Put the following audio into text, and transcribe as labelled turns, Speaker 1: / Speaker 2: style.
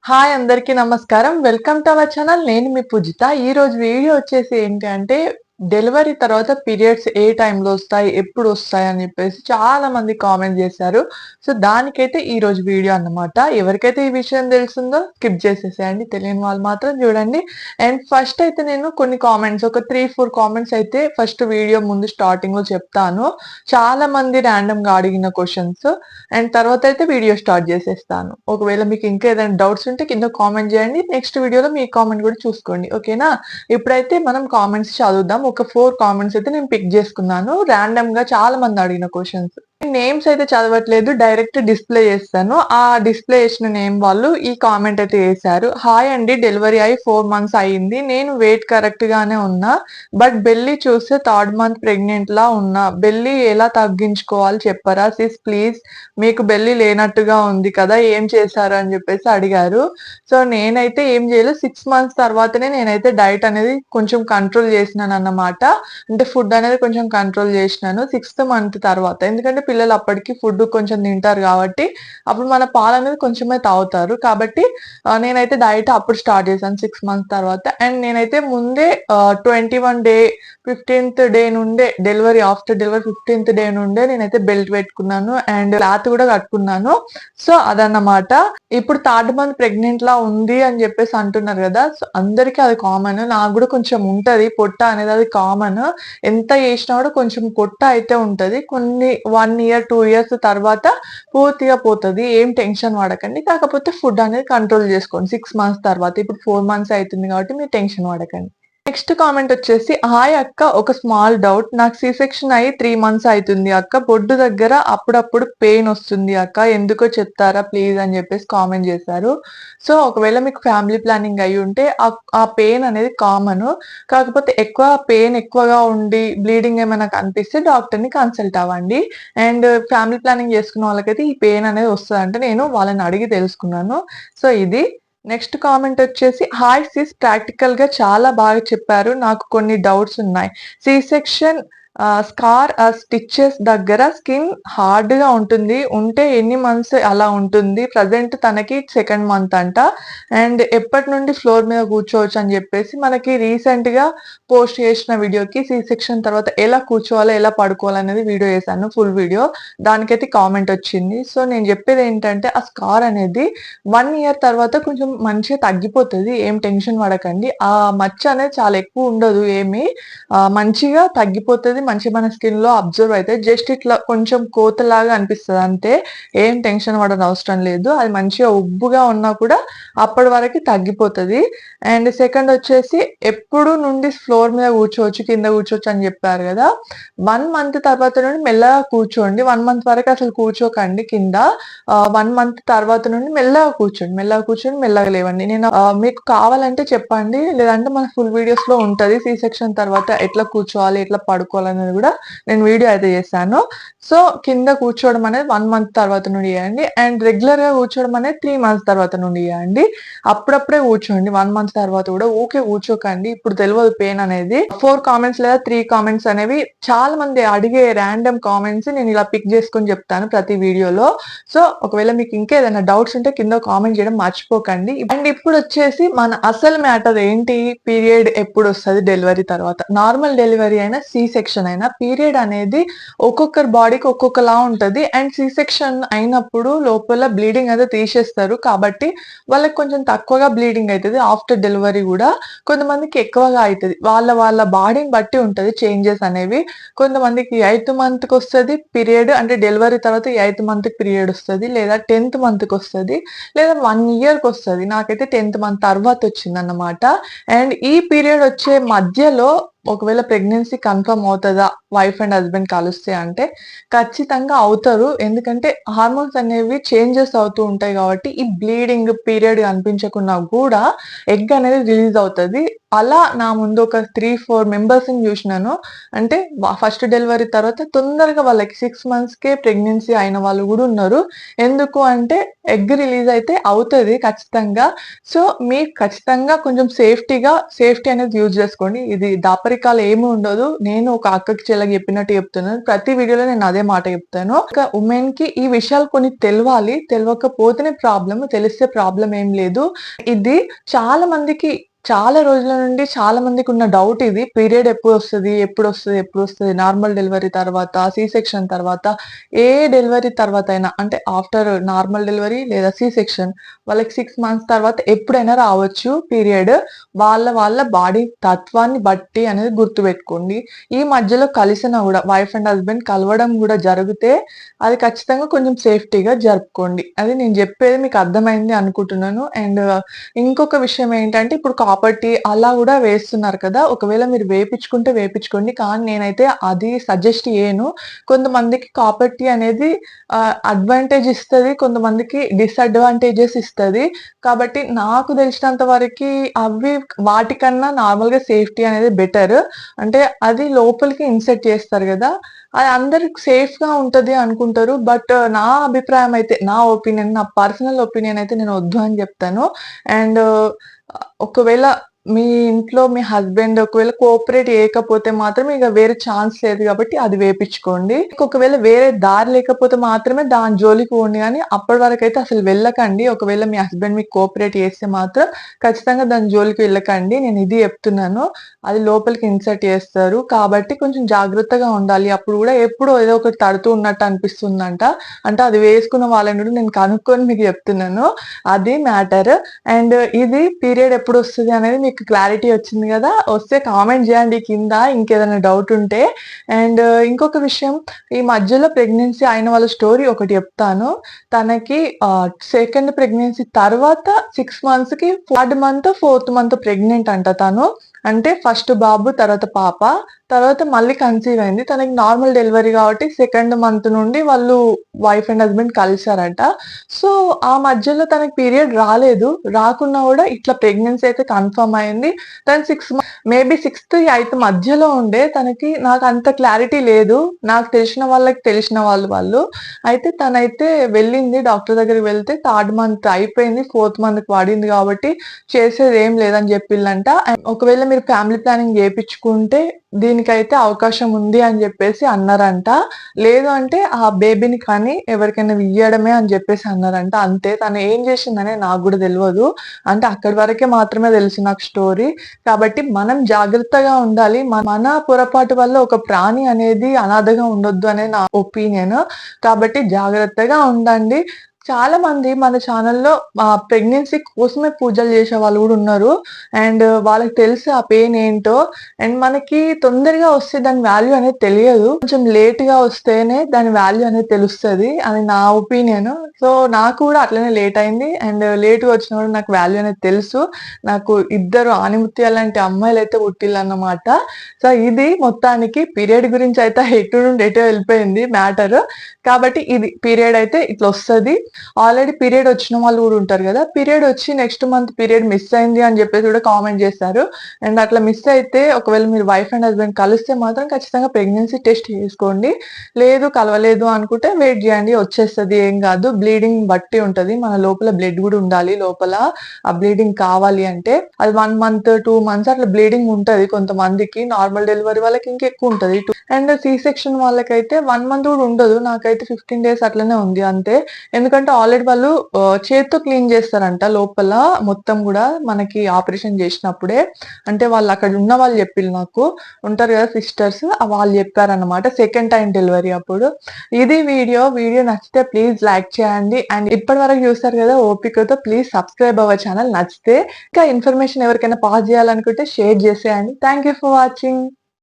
Speaker 1: Hi అందరికీ నమస్కారం. Welcome to our channel. నేను మీ పూజిత. ఈరోజు వీడియో వచ్చేసి ఏంటి అంటే డెలివరీ తర్వాత పీరియడ్స్ ఏ టైంలో వస్తాయి, ఎప్పుడు వస్తాయి అని చెప్పేసి చాలా మంది కామెంట్ చేశారు. సో దానికైతే ఈరోజు వీడియో అన్నమాట. ఎవరికైతే ఈ విషయం తెలుస్తుందో స్కిప్ చేసేసేయండి. తెలియని వాళ్ళు మాత్రం చూడండి. అండ్ ఫస్ట్ అయితే నేను కొన్ని కామెంట్స్ ఒక 3-4 కామెంట్స్ అయితే ఫస్ట్ వీడియో ముందు స్టార్టింగ్ లో చెప్తాను. చాలా మంది ర్యాండమ్ గా అడిగిన క్వశ్చన్స్. అండ్ తర్వాత అయితే వీడియో స్టార్ట్ చేసేస్తాను. ఒకవేళ మీకు ఇంకా ఏదైనా డౌట్స్ ఉంటే కింద కామెంట్ చేయండి. నెక్స్ట్ వీడియోలో మీ కామెంట్ కూడా చూసుకోండి. ఓకేనా? ఇప్పుడైతే మనం కామెంట్స్ చదువుదాం. ఒక 4 కామెంట్స్ అయితే నేను పిక్ చేసుకున్నాను. ర్యాండమ్ గా చాలా మంది అడిగిన క్వశ్చన్స్. నేమ్స్ అయితే చదవట్లేదు. డైరెక్ట్ డిస్‌ప్లే చేస్తాను. ఆ డిస్‌ప్లే చేసిన నేమ్ వాళ్ళు ఈ కామెంట్ అయితే చేశారు. హాయ్ అండి. డెలివరీ అయ్యి 4 మంత్స్ అయింది. నేను వెయిట్ కరెక్ట్ గానే ఉన్నా. బట్ బెల్లీ చూస్తే థర్డ్ మంత్ ప్రెగ్నెంట్ లా ఉన్నా. బెల్లీ ఎలా తగ్గించుకోవాలి చెప్పరా సిస్ ప్లీజ్. మీకు బెల్లీ లేనట్టుగా ఉంది కదా! ఏం చేశారు అని చెప్పేసి అడిగారు. సో నేనైతే ఏం చేయలేదు. 6 మంత్స్ తర్వాతనే నేనైతే డైట్ అనేది కొంచెం కంట్రోల్ చేసినానన్నమాట. అంటే ఫుడ్ అనేది కొంచెం కంట్రోల్ చేసినాను. 6థ్ మంత్ తర్వాత. ఎందుకంటే పిల్లలు అప్పటికి ఫుడ్ కొంచెం తింటారు కాబట్టి, అప్పుడు మన పాలనేది కొంచెమే తాగుతారు. కాబట్టి నేనైతే డైట్ అప్పుడు స్టార్ట్ చేశాను 6 మంత్స్ తర్వాత. అండ్ నేనైతే ముందే 21 డే 15థ్ డే నుండే ఆఫ్టర్ డెలివరీ 15థ్ డే నుండే నేనైతే బెల్ట్ పెట్టుకున్నాను. అండ్ క్లాత్ కూడా కట్టుకున్నాను. సో అదన్నమాట. ఇప్పుడు థర్డ్ మంత్ ప్రెగ్నెంట్ లా ఉంది అని చెప్పేసి అంటున్నారు కదా! సో అందరికీ అది కామన్. నాకు కూడా కొంచెం ఉంటది. పొట్ట అనేది అది కామన్. ఎంత చేసినా కూడా కొంచెం పొట్ట అయితే ఉంటది. కొన్ని 1 ఇయర్, 2 ఇయర్స్ తర్వాత పూర్తిగా పోతది. ఏం టెన్షన్ పడకండి. కాకపోతే ఫుడ్ అనేది కంట్రోల్ చేసుకోండి. 6 మంత్స్ తర్వాత. ఇప్పుడు 4 మంత్స్ అయితుంది కాబట్టి మీరు టెన్షన్ పడకండి. నెక్స్ట్ కామెంట్ వచ్చేసి హాయ్ అక్క, ఒక స్మాల్ డౌట్. నాకు సి సెక్షన్ అయ్యి 3 మంత్స్ అయితుంది అక్క. బొడ్డు దగ్గర అప్పుడప్పుడు పెయిన్ వస్తుంది అక్క. ఎందుకో చెప్తారా ప్లీజ్ అని చెప్పేసి కామెంట్ చేశారు. సో ఒకవేళ మీకు ఫ్యామిలీ ప్లానింగ్ అయ్యి ఉంటే ఆ పెయిన్ అనేది కామన్. కాకపోతే పెయిన్ ఎక్కువగా ఉండి బ్లీడింగ్ ఏమైనా కనిపిస్తే డాక్టర్ ని కన్సల్ట్ అవ్వండి. అండ్ ఫ్యామిలీ ప్లానింగ్ చేసుకున్న వాళ్ళకైతే ఈ పెయిన్ అనేది వస్తదంటే నేను వాళ్ళని అడిగి తెలుసుకున్నాను. సో ఇది. నెక్స్ట్ కామెంట్ వచ్చేసి హాయ్ సిస్, ప్రాక్టికల్ గా చాలా బాగా చెప్పారు. నాకు కొన్ని డౌట్స్ ఉన్నాయి. సి సెక్షన్ స్కార్ స్టిచెస్ దగ్గర స్కిన్ హార్డ్ గా ఉంటుంది. ఉంటే ఎన్ని మంత్స్ అలా ఉంటుంది? ప్రెజెంట్ తనకి సెకండ్ మంత్ అంట. అండ్ ఎప్పటి నుండి ఫ్లోర్ మీద కూర్చోవచ్చు అని చెప్పేసి మనకి రీసెంట్ గా పోస్ట్ చేసిన వీడియోకి సి సెక్షన్ తర్వాత ఎలా కూర్చోవాలో ఎలా పడుకోవాలి అనేది వీడియో చేశాను. Full video. దానికైతే కామెంట్ వచ్చింది. సో నేను చెప్పేది ఏంటంటే ఆ స్కార్ అనేది 1 ఇయర్ తర్వాత కొంచెం మంచిగా తగ్గిపోతది. ఏం టెన్షన్ పడకండి. ఆ మచ్చ అనేది చాలా ఎక్కువ ఉండదు ఏమి. మంచిగా తగ్గిపోతది. మంచిగా మన స్కిన్ లో అబ్జర్వ్ అయితే జస్ట్ ఇట్లా కొంచెం కోతలాగా అనిపిస్తది అంతే. ఏం టెన్షన్ పడనవసరం అవసరం లేదు. అది మంచిగా ఉబ్బుగా ఉన్నా కూడా అప్పటి వరకు తగ్గిపోతది. అండ్ సెకండ్ వచ్చేసి ఎప్పుడు నుండి ఫ్లోర్ మీద కూర్చోవచ్చు, కింద కూర్చోవచ్చు అని చెప్పారు కదా! 1 మంత్ తర్వాత నుండి మెల్లగా కూర్చోండి. 1 మంత్ వరకు అసలు కూర్చోకండి కింద. 1 మంత్ తర్వాత నుండి మెల్లగా కూర్చోండి. మెల్లగా కూర్చొని మెల్లగా లేవండి. నేను మీకు కావాలంటే చెప్పండి. లేదంటే మన ఫుల్ వీడియోస్ లో ఉంటది. సి సెక్షన్ తర్వాత ఎట్లా కూర్చోవాలి, ఎట్లా పడుకోవాలనేది కూడా నేను వీడియో అయితే చేశాను. సో కింద కూర్చోవడం అనేది 1 మంత్ తర్వాత నుండి చేయండి. అండ్ రెగ్యులర్ గా కూర్చోవడం అనేది 3 మంత్స్ తర్వాత నుండి చేయండి. అప్పుడప్పుడే కూర్చోండి. 1 మంత్ తర్వాత కూడా ఊకే కూర్చోకండి. ఇప్పుడు తెలియదు పెయిన్ అనేది. 4 కామెంట్స్ లేదా 3 కామెంట్స్ అనేవి చాలా మంది అడిగే ర్యాండమ్ కామెంట్స్ నేను ఇలా పిక్ చేసుకొని చెప్తాను ప్రతి వీడియోలో. సో ఒకవేళ మీకు ఇంకా ఏదైనా డౌట్స్ ఉంటే కింద కామెంట్ చేయడం మర్చిపోకండి. అండ్ ఇప్పుడు వచ్చేసి మన అసలు మ్యాటర్ ఏంటి? పీరియడ్ ఎప్పుడు వస్తది డెలివరీ తర్వాత? నార్మల్ డెలివరీ అయినా సి సెక్షన్ అయినా పీరియడ్ అనేది ఒక్కొక్కరి బాడీకి ఒక్కొక్కలా ఉంటది. అండ్ సి సెక్షన్ అయినప్పుడు లోపల బ్లీడింగ్ అయితే తీసేస్తారు. కాబట్టి వాళ్ళకి కొంచెం తక్కువగా బ్లీడింగ్ అయితది. ఆఫ్టర్ డెలివరీ కూడా కొంతమందికి ఎక్కువగా అయితది. వాళ్ళ బాడీని బట్టి ఉంటది చేంజెస్ అనేవి. కొంతమందికి 8థ్ మంత్ కి వస్తది పీరియడ్. అంటే డెలివరీ తర్వాత 8థ్ మంత్ కి పీరియడ్ వస్తది. లేదా 10థ్ మంత్ కి వస్తది. లేదా 1 ఇయర్ కి వస్తది. నాకైతే 10థ్ మంత్ తర్వాత వచ్చిందన్నమాట. అండ్ ఈ పీరియడ్ వచ్చే మధ్యలో ఒకవేళ ప్రెగ్నెన్సీ కన్ఫర్మ్ అవుతదా వైఫ్ అండ్ హస్బెండ్ కలిస్తే అంటే ఖచ్చితంగా అవుతారు. ఎందుకంటే హార్మోన్స్ అనేవి చేంజెస్ అవుతూ ఉంటాయి కాబట్టి ఈ బ్లీడింగ్ పీరియడ్ కనిపించకున్నా కూడా ఎగ్ అనేది రిలీజ్ అవుతది. అలా నా ముందు ఒక 3, 4 మెంబర్స్‌ని జూషినాను. అంటే ఫస్ట్ డెలివరీ తర్వాత తొందరగా వాళ్ళకి 6 మంత్స్‌కే ప్రెగ్నెన్సీ అయిన వాళ్ళు గూడా ఉన్నారు. ఎందుకు అంటే ఎగ్ రిలీజ్ అయితే అవుతది ఖచ్చితంగా. సో, మీకు ఖచ్చితంగా కొంచెం సేఫ్టీ అనేది యూజ్ జేసుకోండి. ఇది దాపరికాలు ఏమి ఉండదు. నేను ఒక అక్కకి, చెల్లకి జెప్పినట్టు జెప్తున్నాను. ప్రతి వీడియోలో నేను అదే మాట జెప్తాను. ఒక వుమెన్‌కి ఈ విషయాలు కొన్ని తెలవాలి. తెలవకపోతేనే ప్రాబ్లమ్. తెలిస్తే ప్రాబ్లమ్ ఏం లేదు. ఇది చాలా మందికి చాలా రోజుల నుండి చాలా మందికున్న డౌట్ ఇది. పీరియడ్ ఎప్పుడొస్తది? నార్మల్ డెలివరీ తర్వాత, సి సెక్షన్ తర్వాత, ఏ డెలివరీ తర్వాతైనా అంటే ఆఫ్టర్ నార్మల్ డెలివరీ లేదా సి సెక్షన్ వాళ్ళకి 6 మంత్స్ తర్వాత ఎప్పుడైనా రావచ్చు పీరియడ్. వాళ్ళ బాడీ తత్వాన్ని బట్టి అనేది గుర్తుపెట్టుకోండి. ఈ మధ్యలో కలిసినా గూడా వైఫ్ అండ్ హస్బెండ్ కలవడం గూడా జరిగితే అది ఖచ్చితంగా కొంచెం సేఫ్టీగా జరుపుకోండి. అది నేను జెప్పేది మీకు అర్థమైంది అనుకుంటున్నాను. అండ్ ఇంకొక విషయం ఏంటంటే ఇప్పుడు కాపర్ టీ అలా గూడా వేస్తున్నారు కదా! ఒకవేళ మీరు వేపిచ్చుకుంటే వేపిచ్చుకోండి. కానీ నేనైతే అది సజెస్ట్ చేయను. కొంతమందికి కాపర్ టీ అనేది అడ్వాంటేజ్ ఇస్తది. కొంతమందికి డిసడ్వాంటేజెస్ ఇస్తది. కాబట్టి నాకు తెలిసినంత వరకి అవి వాటికన్నా నార్మల్‌గా సేఫ్టీ అనేది బెటర్. అంటే అది లోపలికి ఇన్సర్ట్ చేస్తారు గదా! అది అందరికి సేఫ్‌గా ఉంటది అనుకుంటారు. బట్ నా అభిప్రాయం అయితే, నా పర్సనల్ ఒపీనియన్ అయితే నేను వద్దు అని జెప్తాను. అండ్ ఒకవేళ మీ ఇంట్లో మీ హస్బెండ్ ఒకవేళ కోఆపరేట్ చేయకపోతే మాత్రం ఇక వేరే ఛాన్స్ లేదు కాబట్టి అది వేపిచ్చుకోండి. ఒకవేళ వేరే దారి లేకపోతే మాత్రమే దాని జోలికి పోండి గానీ, అప్పటి వరకైతే అసలు వెళ్ళకండి. ఒకవేళ మీ హస్బెండ్ మీకు కోఆపరేట్ చేస్తే మాత్రం ఖచ్చితంగా దాని జోలికి వెళ్ళకండి. నేను ఇది చెప్తున్నాను. అది లోపలికి ఇన్సర్ట్ చేస్తారు. కాబట్టి కొంచెం జాగ్రత్తగా ఉండాలి. అప్పుడు గూడా ఎప్పుడో ఏదో ఒకటి తడుతూ ఉన్నట్టు అనిపిస్తుందంట. అంటే అది వేసుకున్న వాళ్ళని గూడా నేను కనుక్కొని మీకు చెప్తున్నాను. అది మ్యాటర్. అండ్ ఇది పీరియడ్ ఎప్పుడొస్తది అనేది మీకు క్లారిటీ వచ్చింది గదా! వస్తే కామెంట్ జేయండి కింద ఇంకేదైనా డౌట్ ఉంటే. అండ్ ఇంకొక విషయం ఈ మధ్యలో ప్రెగ్నెన్సీ అయిన వాళ్ళ స్టోరీ ఒకటి చెప్తాను. తనకి సెకండ్ ప్రెగ్నెన్సీ తర్వాత 6 మంత్స్‌కి third month, fourth month pregnant అంట తను. అంటే ఫస్ట్ బాబు, తర్వాత పాప. తర్వాత మళ్ళీ కన్సీవ్ అయింది. తనకి నార్మల్ డెలివరీ కాబట్టి సెకండ్ మంత్ నుండి వాళ్ళు వైఫ్ అండ్ హస్బెండ్ కలిసారంట. సో, ఆ మధ్యలో తనకి పీరియడ్ రాలేదు. రాకున్నా గూడా ఇట్లా ప్రెగ్నెన్సీ అయితే కన్ఫర్మ్ అయింది. తను 6 మేబీ సిక్స్త్, ఎయిత్ మధ్యలో ఉండే తనకి నాకంత క్లారిటీ లేదు. నాకు తెలిసిన వాళ్ళకి తెలిసిన వాళ్ళు. అయితే తనైతే వెళ్ళింది డాక్టర్ దగ్గరికి వెళ్తే థర్డ్ మంత్ అయిపోయింది. ఫోర్త్ మంత్‌కి పడింది కాబట్టి చేసేదేం లేదని జెప్పిల్లంట. అండ్ ఒకవేళ మీరు ఫ్యామిలీ ప్లానింగ్ జేపిచ్చుకుంటే దీనికైతే అవకాశం ఉంది అని జెప్పేసి అన్నారంట. లేదు అంటే ఆ బేబీని కని ఎవరికైనా ఇయ్యడమే అని జెప్పేసి అన్నారంట. అంతే. తను ఏం జేషిందనే నాకు గూడా దెలవదు. అంటే అక్కడి వరకే మాత్రమే తెలుసు నాకు స్టోరీ. కాబట్టి మనం జాగ్రత్తగా ఉండాలి. మన పొరపాటు వల్ల ఒక ప్రాణి అనేది అనాథగా ఉండొద్దు అనే నా ఒపీనియన్. కాబట్టి జాగ్రత్తగా ఉండండి. చాలా మంది మన ఛానెల్‌లో ప్రెగ్నెన్సీ కోసమే పూజలు జేసే వాళ్ళు గూడా ఉన్నారు. అండ్ వాళ్ళకి తెలుసు ఆ పెయిన్ ఏంటో. అండ్ మనకి తొందరగా వస్తే దాని వాల్యూ అనేది తెలియదు. కొంచెం లేట్‌గా వస్తేనే దాని వాల్యూ అనేది తెలుస్తది. అది నా ఒపీనియన్. సో, నాకు కూడా అట్లనే లేట్ అయింది. అండ్ లేట్‌గా వచ్చినా కూడా నాకు వాల్యూ అనేది తెలుసు. నాకు ఇద్దరు ఆణిముత్యాల లాంటి అమ్మాయిలైతే పుట్టిల్లన్నమాట. సో, ఇది మొత్తానికి పీరియడ్ గురించి అయితే ఎటు నుండి ఎటో వెళ్ళిపోయింది మ్యాటర్. కాబట్టి ఇది పీరియడ్ అయితే ఇట్లొస్తది. ఆల్రెడీ పీరియడ్ వచ్చిన వాళ్ళు గూడా ఉంటారు గదా! పీరియడ్ వచ్చి నెక్స్ట్ మంత్ పీరియడ్ మిస్ అయింది అని జెప్పేసి గూడా కామెంట్ జేశారు. అండ్ అట్లా మిస్ అయితే ఒకవేళ మీరు వైఫ్ అండ్ హస్బెండ్ కలిస్తే మాత్రం ఖచ్చితంగా ప్రెగ్నెన్సీ టెస్ట్ చేసుకోండి. లేదు కలవలేదు అనుకుంటే వెయిట్ జేయండి వచ్చేస్తది ఏం గాదు. బ్లీడింగ్ బట్టి ఉంటది. మన లోపల బ్లడ్ గూడా ఉండాలి లోపల. ఆ బ్లీడింగ్ కావాలి అంటే. అది 1 మంత్, 2 మంత్స్ అట్లా బ్లీడింగ్ ఉంటది కొంతమందికి. నార్మల్ డెలివరీ వాళ్ళకి ఇంకెక్కువుంటది. అండ్ సి సెక్షన్ వాళ్ళకైతే 1 మంత్ గూడా ఉండదు. నాకైతే 15 డేస్ అట్లనే ఉంది అంతే. ఎందుకంటే ఆల్రెడీ వాళ్ళు చేత్తో క్లీన్ జేస్తారంట లోపల మొత్తం గూడా మనకి ఆపరేషన్ జేసినప్పుడే. అంటే వాళ్ళక్కడ ఉన్న వాళ్ళు జెప్పిళ్ళు నాకు. ఉంటారు గదా సిస్టర్స్ వాళ్ళు జెప్పారన్నమాట. సెకండ్ టైమ్ డెలివరీ అప్పుడు. ఇది వీడియో నచ్చితే ప్లీజ్ లైక్ చేయండి. అండ్ ఇప్పటి వరకు చూసారు గదా ఓపికతో ప్లీజ్ సబ్స్క్రైబ్ అవ్వ ఛానల్ నచ్చితే. ఇంకా ఇన్ఫర్మేషన్ ఎవరికైనా పాస్ జేయాలనుకుంటే షేర్ జేసేయండి. Thank you for watching.